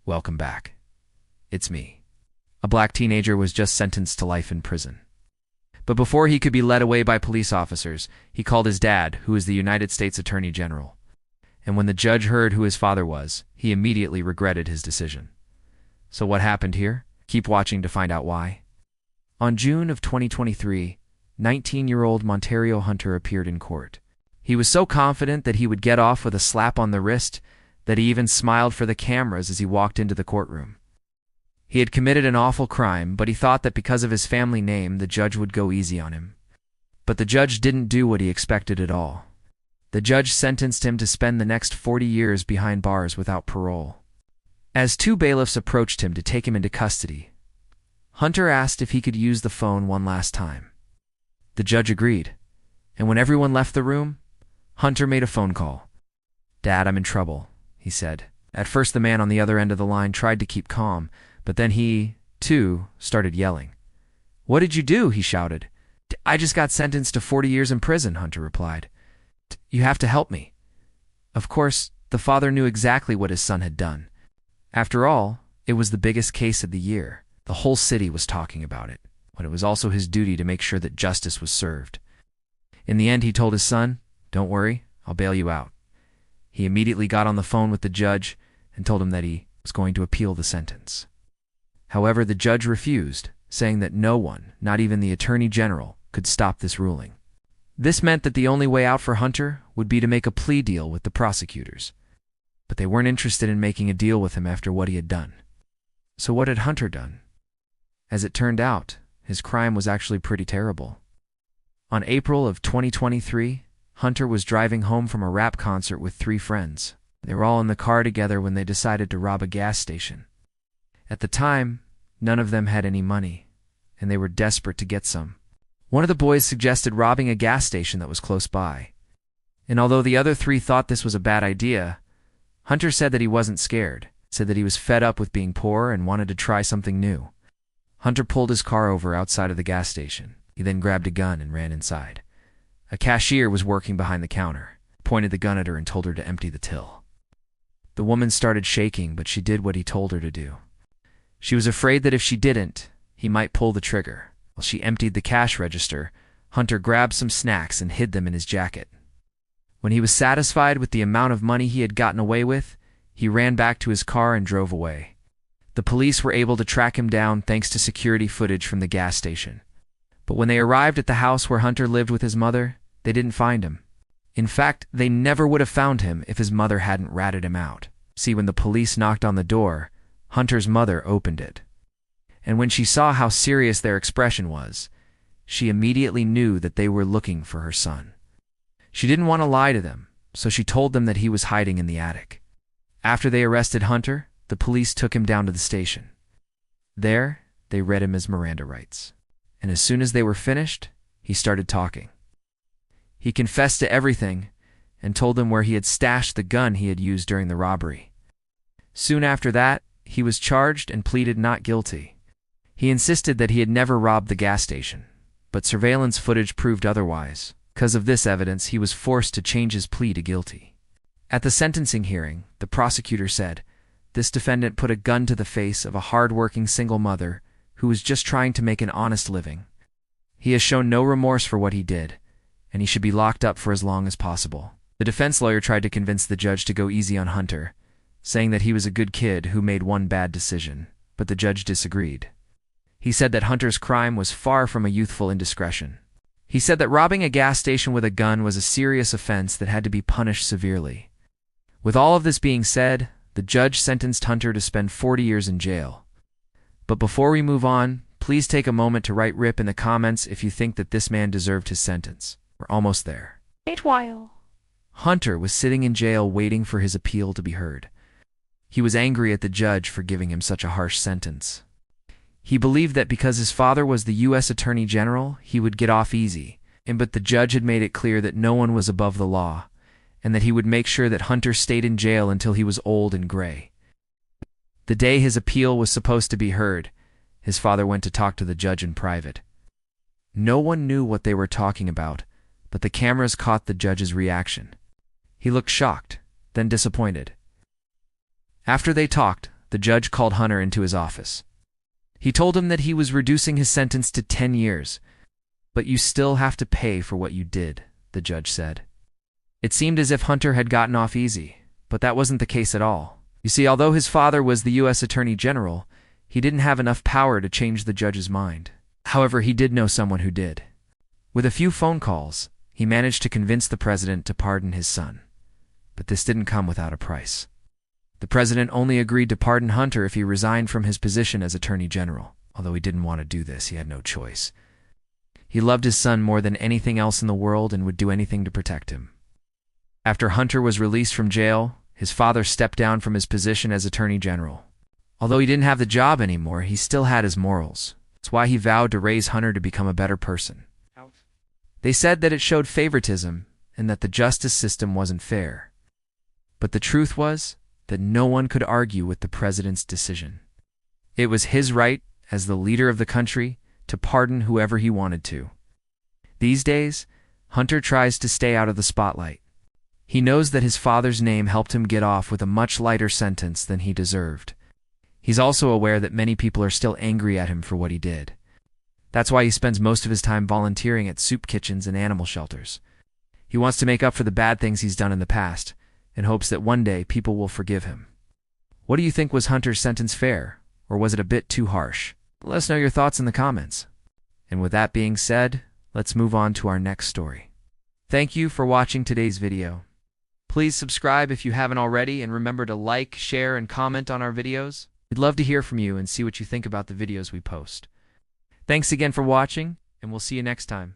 Welcome back. It's me. A black teenager was just sentenced to life in prison. But before he could be led away by police officers, he called his dad, who is the United States Attorney General. And when the judge heard who his father was, he immediately regretted his decision. So what happened here? Keep watching to find out why. On June of 2023, 19-year-old Montario Hunter appeared in court. He was so confident that he would get off with a slap on the wrist that he even smiled for the cameras as he walked into the courtroom. He had committed an awful crime, but he thought that because of his family name, the judge would go easy on him. But the judge didn't do what he expected at all. The judge sentenced him to spend the next 40 years behind bars without parole. As two bailiffs approached him to take him into custody, Hunter asked if he could use the phone one last time. The judge agreed, and when everyone left the room, Hunter made a phone call. "Dad, I'm in trouble," he said. At first, the man on the other end of the line tried to keep calm, but then he, too, started yelling. "What did you do?" he shouted. "I just got sentenced to 40 years in prison," Hunter replied. "You have to help me." Of course, the father knew exactly what his son had done. After all, it was the biggest case of the year. The whole city was talking about it, but it was also his duty to make sure that justice was served. In the end, he told his son, "Don't worry, I'll bail you out." He immediately got on the phone with the judge and told him that he was going to appeal the sentence. However, the judge refused, saying that no one, not even the Attorney General, could stop this ruling. This meant that the only way out for Hunter would be to make a plea deal with the prosecutors. But they weren't interested in making a deal with him after what he had done. So what had Hunter done? As it turned out, his crime was actually pretty terrible. On April of 2023, Hunter was driving home from a rap concert with 3 friends. They were all in the car together when they decided to rob a gas station. At the time, none of them had any money, and they were desperate to get some. One of the boys suggested robbing a gas station that was close by. And although the other 3 thought this was a bad idea, Hunter said that he wasn't scared, said that he was fed up with being poor and wanted to try something new. Hunter pulled his car over outside of the gas station. He then grabbed a gun and ran inside. A cashier was working behind the counter, pointed the gun at her and told her to empty the till. The woman started shaking, but she did what he told her to do. She was afraid that if she didn't, he might pull the trigger. While she emptied the cash register, Hunter grabbed some snacks and hid them in his jacket. When he was satisfied with the amount of money he had gotten away with, he ran back to his car and drove away. The police were able to track him down thanks to security footage from the gas station. But when they arrived at the house where Hunter lived with his mother, they didn't find him. In fact, they never would have found him if his mother hadn't ratted him out. See, when the police knocked on the door, Hunter's mother opened it. And when she saw how serious their expression was, she immediately knew that they were looking for her son. She didn't want to lie to them, so she told them that he was hiding in the attic. After they arrested Hunter, the police took him down to the station. There, they read him his Miranda rights. And as soon as they were finished, he started talking. He confessed to everything and told them where he had stashed the gun he had used during the robbery. Soon after that, he was charged and pleaded not guilty. He insisted that he had never robbed the gas station, but surveillance footage proved otherwise. Because of this evidence, he was forced to change his plea to guilty. At the sentencing hearing, the prosecutor said, "This defendant put a gun to the face of a hard-working single mother who was just trying to make an honest living. He has shown no remorse for what he did, and he should be locked up for as long as possible." The defense lawyer tried to convince the judge to go easy on Hunter, saying that he was a good kid who made one bad decision, but the judge disagreed. He said that Hunter's crime was far from a youthful indiscretion. He said that robbing a gas station with a gun was a serious offense that had to be punished severely. With all of this being said, the judge sentenced Hunter to spend 40 years in jail. But before we move on, please take a moment to write RIP in the comments if you think that this man deserved his sentence. We're almost there. Wait while. Hunter was sitting in jail waiting for his appeal to be heard. He was angry at the judge for giving him such a harsh sentence. He believed that because his father was the U.S. Attorney General, he would get off easy, but the judge had made it clear that no one was above the law, and that he would make sure that Hunter stayed in jail until he was old and gray. The day his appeal was supposed to be heard, his father went to talk to the judge in private. No one knew what they were talking about, but the cameras caught the judge's reaction. He looked shocked, then disappointed. After they talked, the judge called Hunter into his office. He told him that he was reducing his sentence to 10 years. "But you still have to pay for what you did," the judge said. It seemed as if Hunter had gotten off easy, but that wasn't the case at all. You see, although his father was the U.S. Attorney General, he didn't have enough power to change the judge's mind. However, he did know someone who did. With a few phone calls, he managed to convince the president to pardon his son. But this didn't come without a price. The president only agreed to pardon Hunter if he resigned from his position as Attorney General. Although he didn't want to do this, he had no choice. He loved his son more than anything else in the world and would do anything to protect him. After Hunter was released from jail, his father stepped down from his position as Attorney General. Although he didn't have the job anymore, he still had his morals. That's why he vowed to raise Hunter to become a better person. They said that it showed favoritism and that the justice system wasn't fair. But the truth was that no one could argue with the president's decision. It was his right, as the leader of the country, to pardon whoever he wanted to. These days, Hunter tries to stay out of the spotlight. He knows that his father's name helped him get off with a much lighter sentence than he deserved. He's also aware that many people are still angry at him for what he did. That's why he spends most of his time volunteering at soup kitchens and animal shelters. He wants to make up for the bad things he's done in the past, in hopes that one day people will forgive him. What do you think, was Hunter's sentence fair, or was it a bit too harsh? Let us know your thoughts in the comments. And with that being said, let's move on to our next story. Thank you for watching today's video. Please subscribe if you haven't already, and remember to like, share, and comment on our videos. We'd love to hear from you and see what you think about the videos we post. Thanks again for watching, and we'll see you next time.